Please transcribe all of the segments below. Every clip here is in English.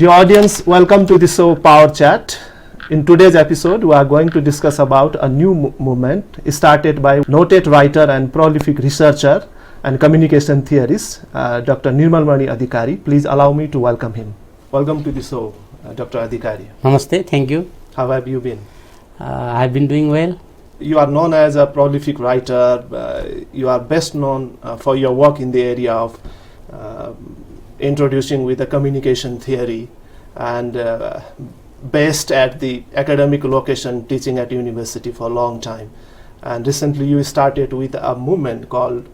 Dear audience, welcome to the show POWERchat. In today's episode, we are going to discuss about a new movement started by noted writer and prolific researcher and communication theorist, Dr. Nirmala Mani Adhikary. Please allow me to welcome him. Welcome to the show, Dr. Adhikary. Namaste, thank you. How have you been? I've been doing well. You are known as a prolific writer. You are best known for your work in the area of introducing with the communication theory and based at the academic location teaching at university for a long time. And recently you started with a movement called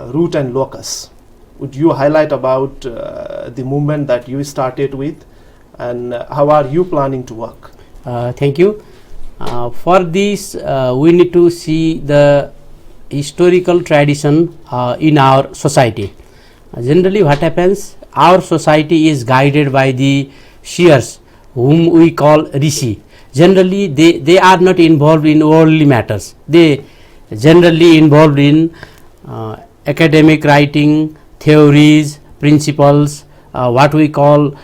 Root and Locus. Would you highlight about the movement that you started with and how are you planning to work? Thank you. For this, we need to see the historical tradition in our society. Generally what happens, our society is guided by the seers whom we call rishi. Generally they are not involved in worldly matters. They generally involved in academic writing, theories, principles, what we call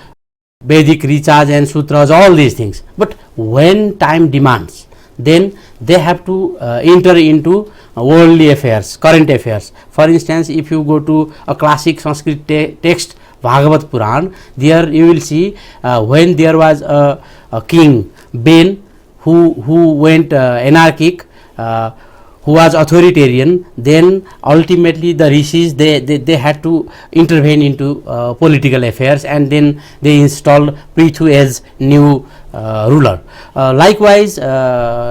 Vedic Richas and Sutras, all these things. But when time demands, then they have to enter into worldly affairs, current affairs. For instance, if you go to a classic Sanskrit text, Bhagavad Puran, there you will see when there was a king, Ben, who went anarchic, who was authoritarian, then ultimately the rishis they had to intervene into political affairs, and then they installed Prithu as new ruler. Likewise,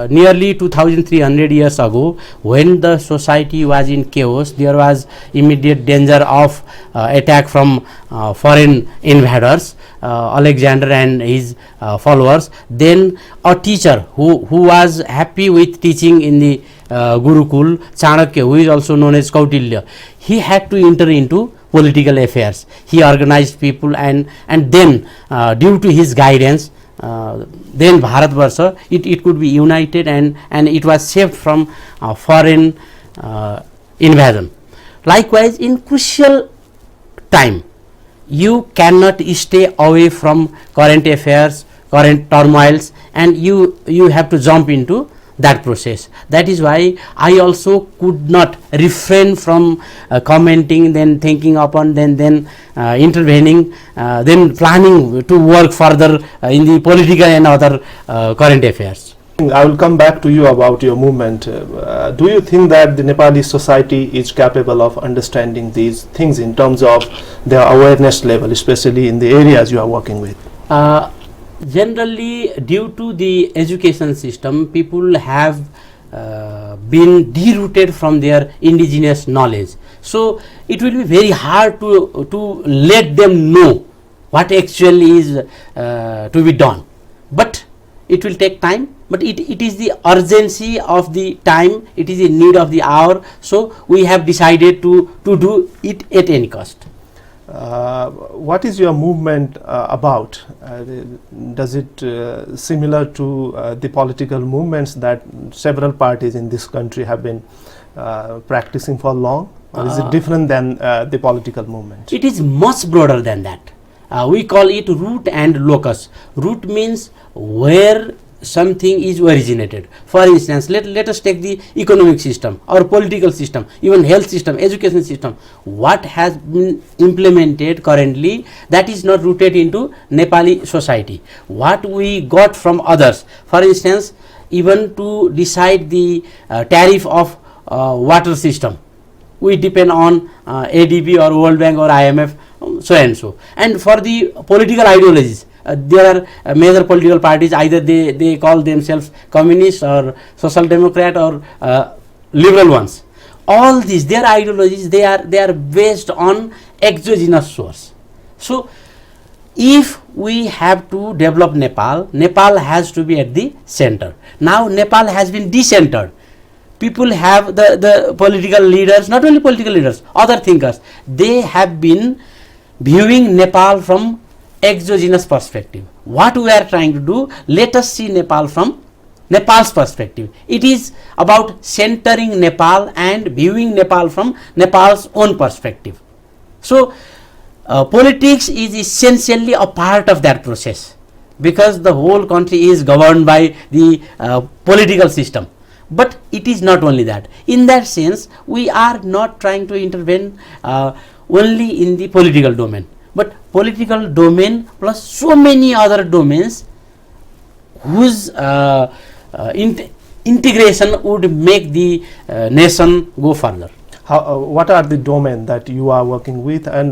nearly 2300 years ago, when the society was in chaos, there was immediate danger of attack from foreign invaders, Alexander and his followers. Then a teacher who was happy with teaching in the Gurukul, Chanakya, who is also known as Kautilya, he had to enter into political affairs. He organized people, and then due to his guidance, then Bharatvarsha it could be united and it was saved from foreign invasion. Likewise, in crucial time, you cannot stay away from current affairs, current turmoils, and you have to jump into that process. That is why I also could not refrain from commenting, then thinking upon, then intervening, then planning to work further in the political and other current affairs. I will come back to you about your movement. Do you think that the Nepali society is capable of understanding these things in terms of their awareness level, especially in the areas you are working with? Generally, due to the education system, people have been derooted from their indigenous knowledge. So it will be very hard to let them know what actually is to be done. But it will take time. But it is the urgency of the time, it is the need of the hour. So we have decided to do it at any cost. What is your movement about? Does it similar to the political movements that several parties in this country have been practicing for long, or is it different than the political movement? It is much broader than that. We call it root and locus. Root means where something is originated. For instance, let us take the economic system or political system, even health system, education system. What has been implemented currently, that is not rooted into Nepali society. What we got from others, for instance, even to decide the tariff of water system, we depend on ADB or World Bank or IMF, so and so. And for the political ideologies, there are major political parties, either they call themselves communist or social democrat or liberal ones. All these, their ideologies, they are based on exogenous source. So if we have to develop Nepal has to be at the center. Now Nepal has been decentered. People have the political leaders, not only political leaders, other thinkers, they have been viewing Nepal from exogenous perspective. What we are trying to do, let us see Nepal from Nepal's perspective. It is about centering Nepal and viewing Nepal from Nepal's own perspective. So politics is essentially a part of that process, because the whole country is governed by the political system. But it is not only that. In that sense, we are not trying to intervene only in the political domain, but political domain plus so many other domains whose integration would make the nation go further. What are the domains that you are working with, and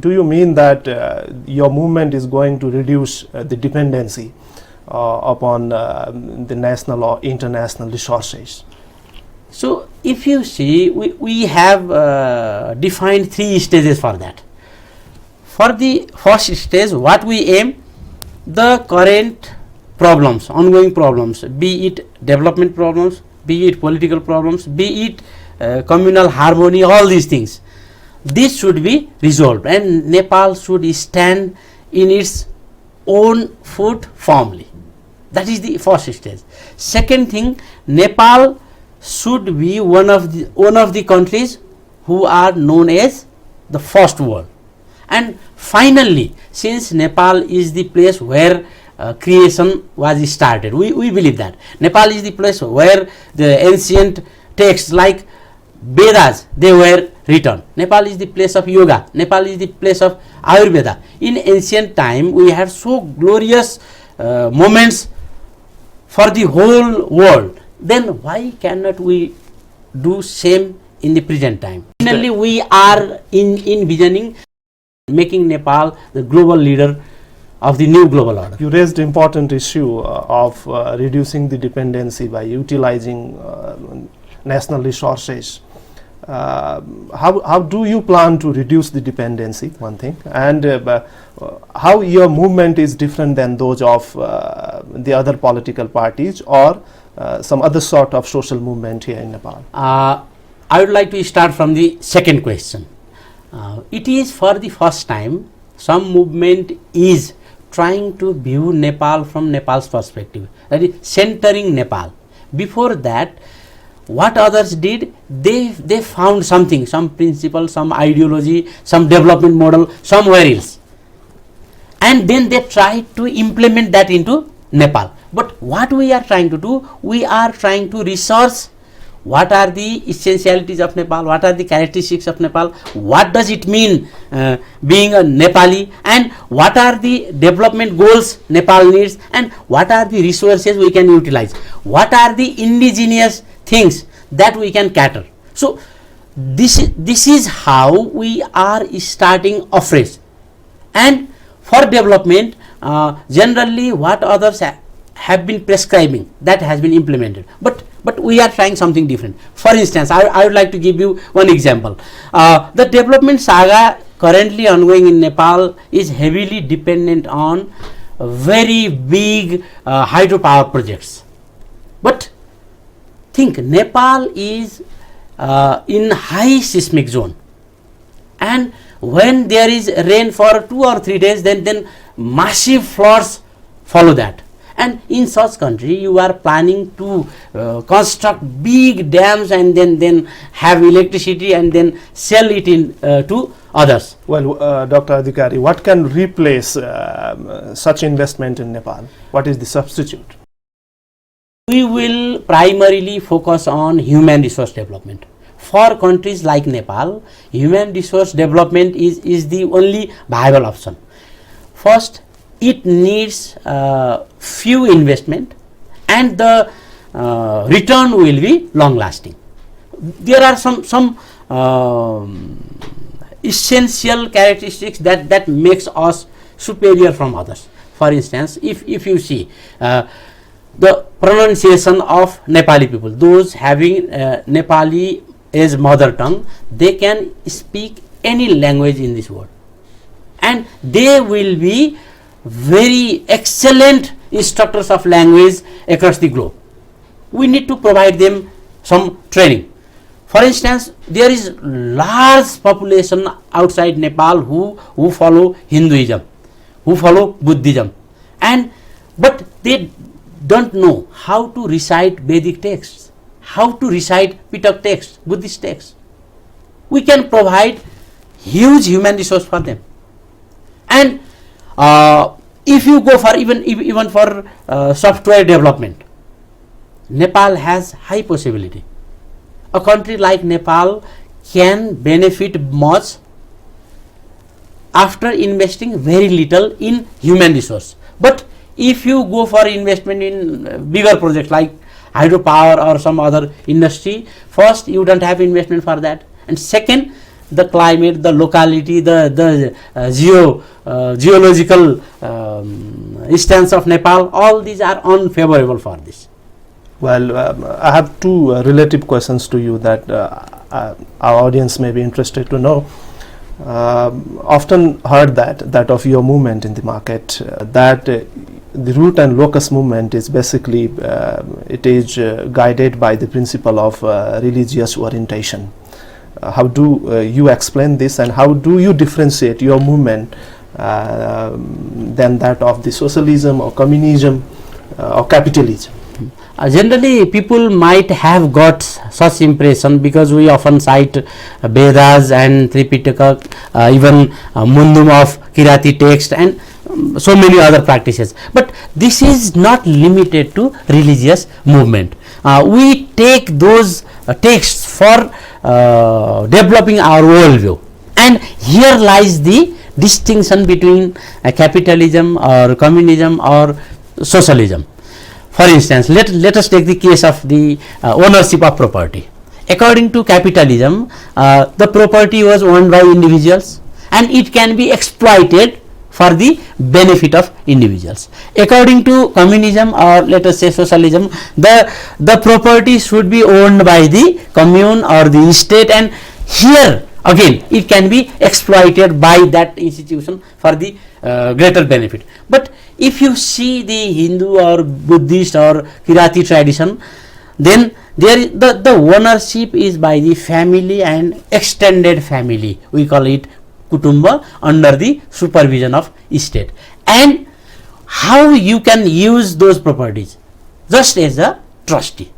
do you mean that your movement is going to reduce the dependency upon the national or international resources? So, if you see, we have defined 3 stages for that. For the first stage, what we aim, the current problems, ongoing problems, be it development problems, be it political problems, be it communal harmony, all these things, this should be resolved, and Nepal should stand in its own foot firmly. That is the first stage. Second thing, Nepal should be one of the countries who are known as the first world. And finally, since Nepal is the place where creation was started, we believe that Nepal is the place where the ancient texts like Vedas, they were written. Nepal is the place of yoga. Nepal is the place of Ayurveda. In ancient time, we had so glorious moments for the whole world. Then why cannot we do same in the present time? Finally, we are envisioning making Nepal the global leader of the new global order. You raised important issue of reducing the dependency by utilizing national resources. How do you plan to reduce the dependency, one thing, and how your movement is different than those of the other political parties or some other sort of social movement here in Nepal? I would like to start from the second question. It is for the first time some movement is trying to view Nepal from Nepal's perspective, that is centering Nepal. Before that, what others did, they found something, some principle, some ideology, some development model somewhere else, and then they tried to implement that into Nepal. But what we are trying to do, we are trying to research what are the essentialities of Nepal, what are the characteristics of Nepal, what does it mean being a Nepali, and what are the development goals Nepal needs, and what are the resources we can utilize, what are the indigenous things that we can cater. So this is how we are starting afresh. And for development, generally what others have been prescribing, that has been implemented, but we are trying something different. For instance, I would like to give you one example. The development saga currently ongoing in Nepal is heavily dependent on very big hydropower projects. But think, Nepal is in high seismic zone, and when there is rain for 2 or 3 days, then massive floods follow that. And in such country, you are planning to construct big dams and then have electricity and then sell it in to others. Well, Dr. Adhikary, what can replace such investment in Nepal? What is the substitute? We will primarily focus on human resource development. For countries like Nepal, human resource development is the only viable option. First, it needs few investment, and the return will be long lasting. There are some essential characteristics that makes us superior from others. For instance, if you see the pronunciation of Nepali people, those having Nepali as mother tongue, they can speak any language in this world, and they will be very excellent instructors of language across the globe. We need to provide them some training. For instance, there is large population outside Nepal who follow Hinduism, who follow Buddhism, but they don't know how to recite Vedic texts, how to recite Pitak texts, Buddhist texts. We can provide huge human resource for them. And if you go for even for software development, Nepal has high possibility. A country like Nepal can benefit much after investing very little in human resource. But if you go for investment in bigger projects like hydropower or some other industry, first you don't have investment for that, and second, the climate, the locality, the geological stance of Nepal, all these are unfavorable for this. Well, I have two relative questions to you that our audience may be interested to know. Often heard that of your movement in the market, that the root and locus movement is basically it is guided by the principle of religious orientation. How do you explain this, and how do you differentiate your movement than that of the socialism or communism or capitalism? Generally, people might have got such impression because we often cite Vedas and Tripitaka, even Mundum of Kirati text, and so many other practices. But this is not limited to religious movement. We take those texts for developing our worldview, and here lies the distinction between capitalism or communism or socialism. For instance, let us take the case of the ownership of property. According to capitalism, the property was owned by individuals and it can be exploited for the benefit of individuals. According to communism, or let us say socialism, the property should be owned by the commune or the state, and here again it can be exploited by that institution for the greater benefit. But if you see the Hindu or Buddhist or Kirati tradition, then there is the ownership is by the family and extended family. We call it Kutumba, under the supervision of state. And how you can use those properties? Just as a trustee.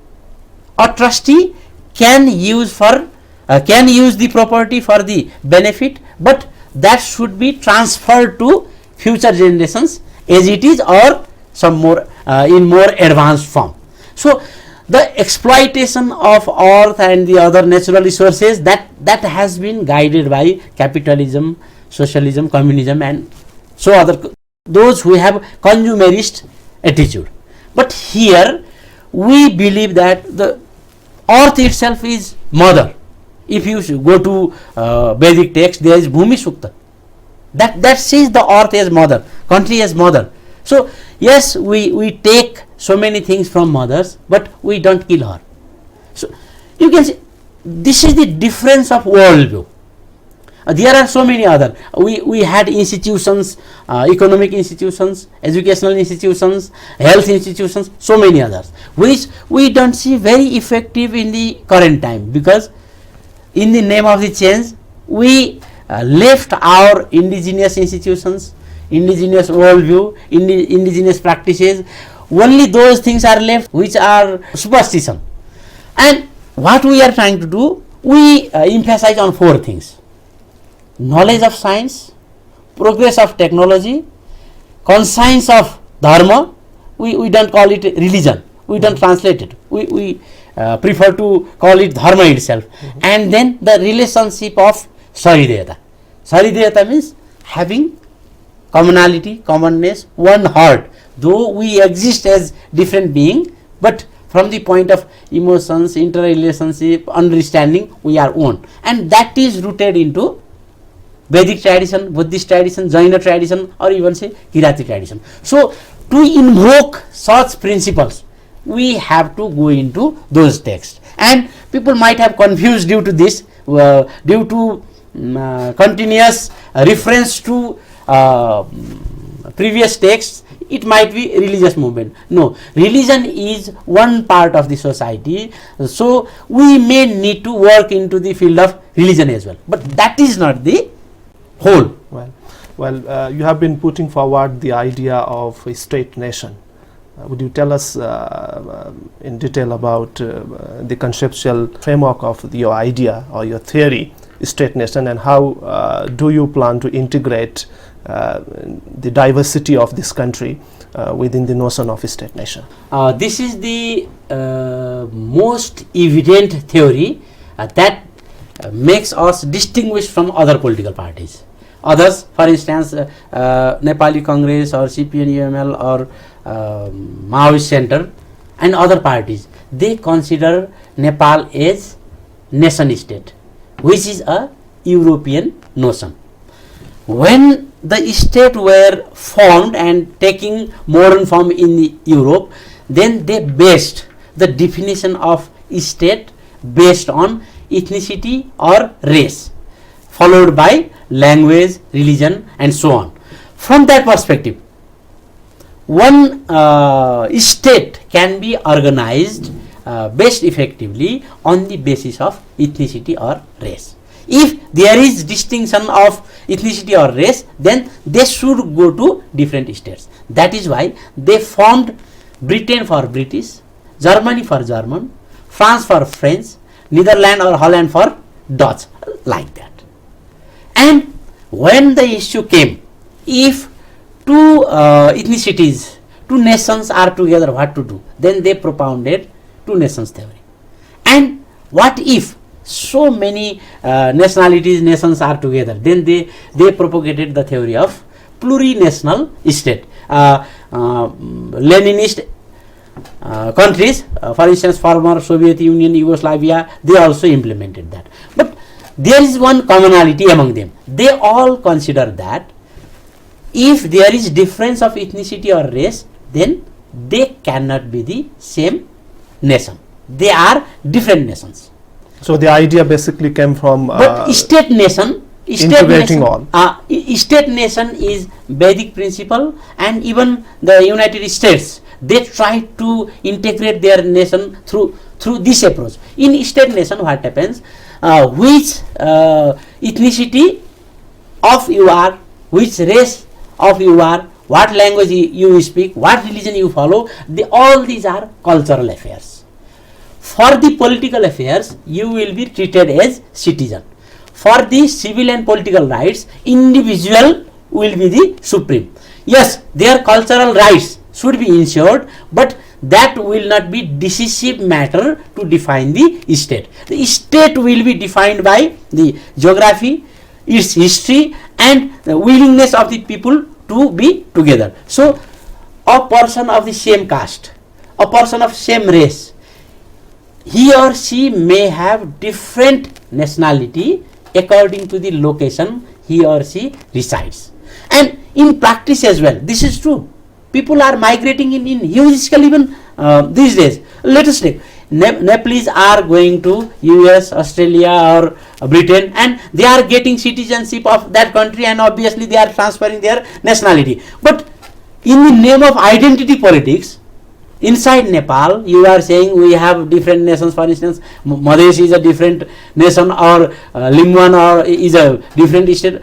A trustee can use the property for the benefit, but that should be transferred to future generations as it is, or some more in more advanced form. So the exploitation of earth and the other natural resources, that has been guided by capitalism, socialism, communism, and so other, those who have consumerist attitude. But here we believe that the earth itself is mother. If you go to Vedic text, there is Bhumi Sukta. That says the earth as mother, country as mother. So yes, we take so many things from mothers, but we don't kill her. So you can see this is the difference of worldview. There are so many other. We had institutions, economic institutions, educational institutions, health institutions, so many others, which we don't see very effective in the current time, because in the name of the change, we left our indigenous institutions, indigenous worldview, indigenous practices. Only those things are left which are superstition. And what we are trying to do, we emphasize on four things: knowledge of science, progress of technology, conscience of dharma. We don't call it religion, we don't translate it, we prefer to call it dharma itself. And then the relationship of Sarideyata. Sarideyata means having commonality, commonness, one heart. Though we exist as different beings, but from the point of emotions, interrelationship, understanding, we are one. And that is rooted into Vedic tradition, Buddhist tradition, Jaina tradition, or even say Kirati tradition. So to invoke such principles, we have to go into those texts. And people might have confused due to this, due to continuous reference to previous texts. It might be religious movement. No, religion is one part of the society, so we may need to work into the field of religion as well, but that is not the whole. Well, you have been putting forward the idea of a state nation. Would you tell us in detail about the conceptual framework of your idea or your theory, state nation, and how do you plan to integrate the diversity of this country within the notion of state nation? This is the most evident theory that makes us distinguished from other political parties. Others, for instance, Nepali Congress or CPN-UML or Maoist Center and other parties, they consider Nepal as nation state, which is a European notion. When the state were formed and taking modern form in the Europe, then they based the definition of state based on ethnicity or race, followed by language, religion, and so on. From that perspective, one state can be organized best effectively on the basis of ethnicity or race. If there is distinction of ethnicity or race, then they should go to different states. That is why they formed Britain for British, Germany for German, France for French, Netherlands or Holland for Dutch, like that. And when the issue came, if two ethnicities, two nations are together, what to do? Then they propounded two nations theory. And what if so many nationalities, nations are together? Then they propagated the theory of plurinational state. Leninist countries, for instance, former Soviet Union, Yugoslavia, they also implemented that. But there is one commonality among them. They all consider that if there is difference of ethnicity or race, then they cannot be the same nation. They are different nations. So the idea basically came from but state nation, integrating all. State nation is Vedic principle, and even the United States, they try to integrate their nation through this approach. In state nation, what happens? Which ethnicity of you are, which race of you are, what language you speak, what religion you follow, all these are cultural affairs. For the political affairs, you will be treated as citizen. For the civil and political rights, individual will be the supreme. Yes, their cultural rights should be ensured, but that will not be decisive matter to define the state. The state will be defined by the geography, its history, and the willingness of the people to be together. So, a person of the same caste, a person of same race, he or she may have different nationality according to the location he or she resides. And in practice as well, this is true. People are migrating in huge scale even these days. Let us take Nepalese are going to US, Australia or Britain, and they are getting citizenship of that country, and obviously they are transferring their nationality. But in the name of identity politics, inside Nepal, you are saying we have different nations. For instance, Madhesi is a different nation, or Lingwan or is a different state,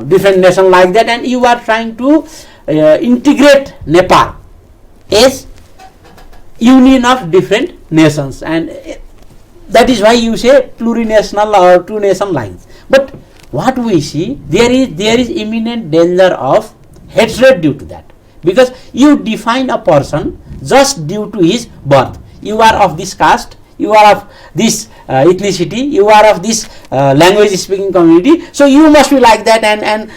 different nation like that, and you are trying to integrate Nepal as union of different nations, and that is why you say plurinational or two nation lines. But what we see, there is imminent danger of hatred due to that, because you define a person just due to his birth. You are of this caste, you are of this ethnicity, you are of this language speaking community, so you must be like that, and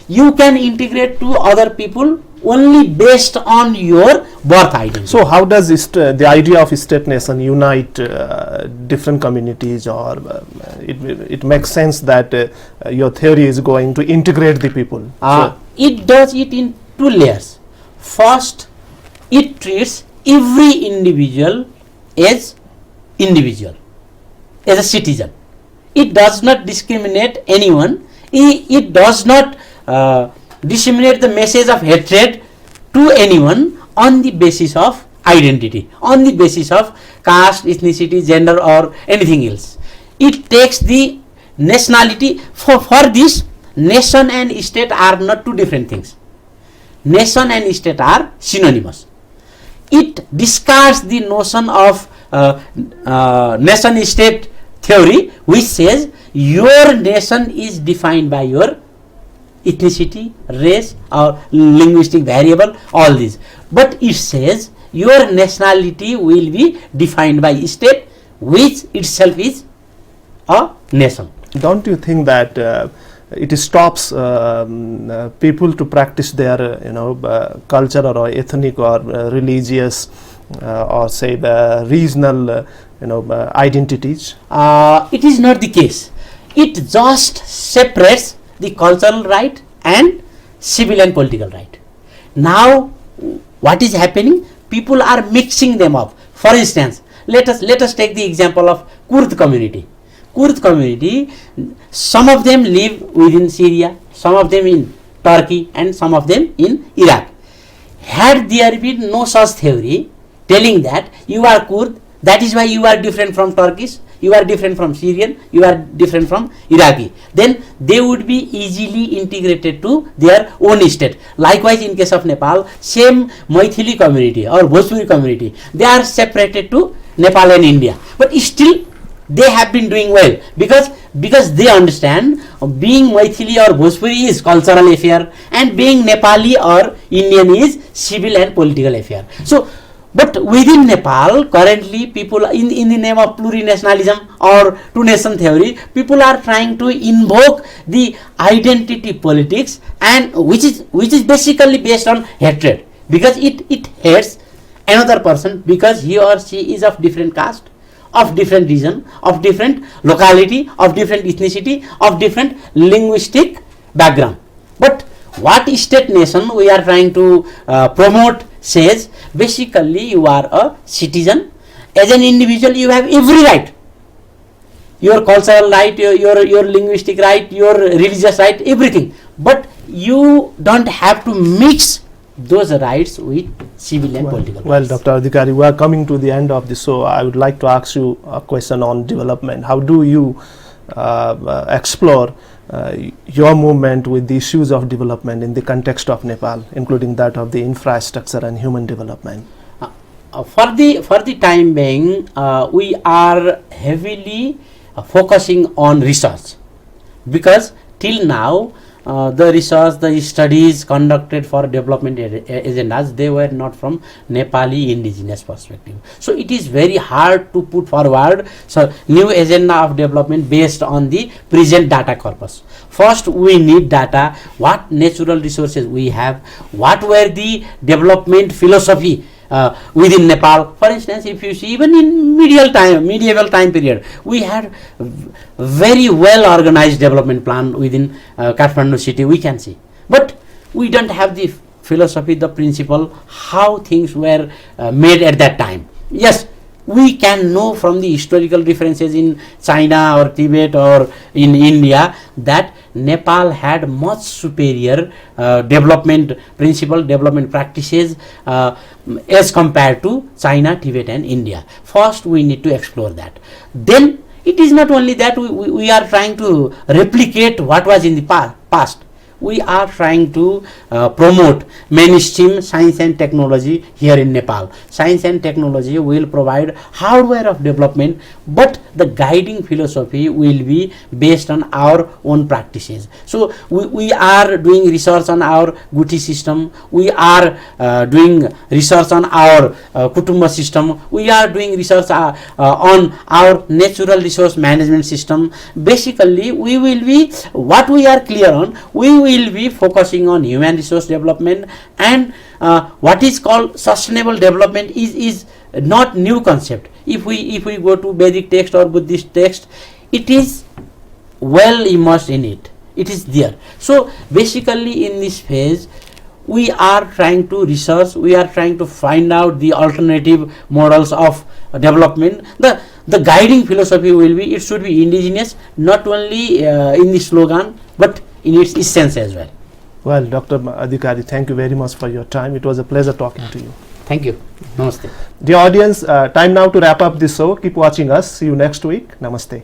you can integrate to other people only based on your birth identity. So how does the idea of state nation unite different communities, or it makes sense that your theory is going to integrate the people? It does it in two layers. First, it treats every individual as a citizen. It does not discriminate anyone. It does not disseminate the message of hatred to anyone on the basis of identity, on the basis of caste, ethnicity, gender, or anything else. It takes the nationality. For this, nation and state are not two different things. Nation and state are synonymous. It discards the notion of nation-state theory, which says your nation is defined by your ethnicity, race, or linguistic variable, all these. But it says your nationality will be defined by state, which itself is a nation. Don't you think that it stops people to practice their culture or ethnic or religious or say the regional identities? It is not the case. It just separates the cultural right and civil and political right. Now what is happening? People are mixing them up. For instance, let us take the example of Kurd community. Kurd community, some of them live within Syria, some of them in Turkey, and some of them in Iraq. Had there been no such theory telling that you are Kurd, that is why you are different from Turkish, you are different from Syrian, you are different from Iraqi, then they would be easily integrated to their own state. Likewise, in case of Nepal, same Maithili community or Bhojpuri community, they are separated to Nepal and India, but still they have been doing well because they understand being Maithili or Bhojpuri is cultural affair and being Nepali or Indian is civil and political affair. So, but within Nepal, currently people in the name of plurinationalism or two nation theory, people are trying to invoke the identity politics, and which is basically based on hatred, because it hates another person because he or she is of different caste, of different region, of different locality, of different ethnicity, of different linguistic background. But what state nation we are trying to promote says basically you are a citizen. As an individual, you have every right, your cultural right, your linguistic right, your religious right, everything. But you don't have to mix those rights with civil and political well, rights. Dr. Adhikary, we are coming to the end of the show. I would like to ask you a question on development. How do you explore your movement with the issues of development in the context of Nepal, including that of the infrastructure and human development? For the time being, we are heavily focusing on research, because till now the research, the studies conducted for development agendas, they were not from Nepali indigenous perspective. So it is very hard to put forward new agenda of development based on the present data corpus. First, we need data, what natural resources we have, what were the development philosophy within Nepal. For instance, if you see, even in medieval time period, we had very well organized development plan within Kathmandu city, we can see. But we don't have the philosophy, the principle, how things were made at that time. Yes, we can know from the historical references in China or Tibet or in India that Nepal had much superior development principle, development practices as compared to China, Tibet and India. First, we need to explore that. Then, it is not only that we are trying to replicate what was in the past. We are trying to promote mainstream science and technology here in Nepal. Science and technology will provide hardware of development, but the guiding philosophy will be based on our own practices. So we are doing research on our Guti system, we are doing research on our Kutumba system, we are doing research on our natural resource management system. Basically, we will be, what we are clear on, we will be focusing on human resource development, and what is called sustainable development is not new concept. If we go to Vedic text or Buddhist text, it is well immersed in it. It is there. So basically, in this phase, we are trying to research, we are trying to find out the alternative models of development. The guiding philosophy will be, it should be indigenous, not only in the slogan, but in its essence as well. Well, Dr. Adhikary, thank you very much for your time. It was a pleasure talking to you. Thank you. Namaste. Dear audience, time now to wrap up this show. Keep watching us. See you next week. Namaste.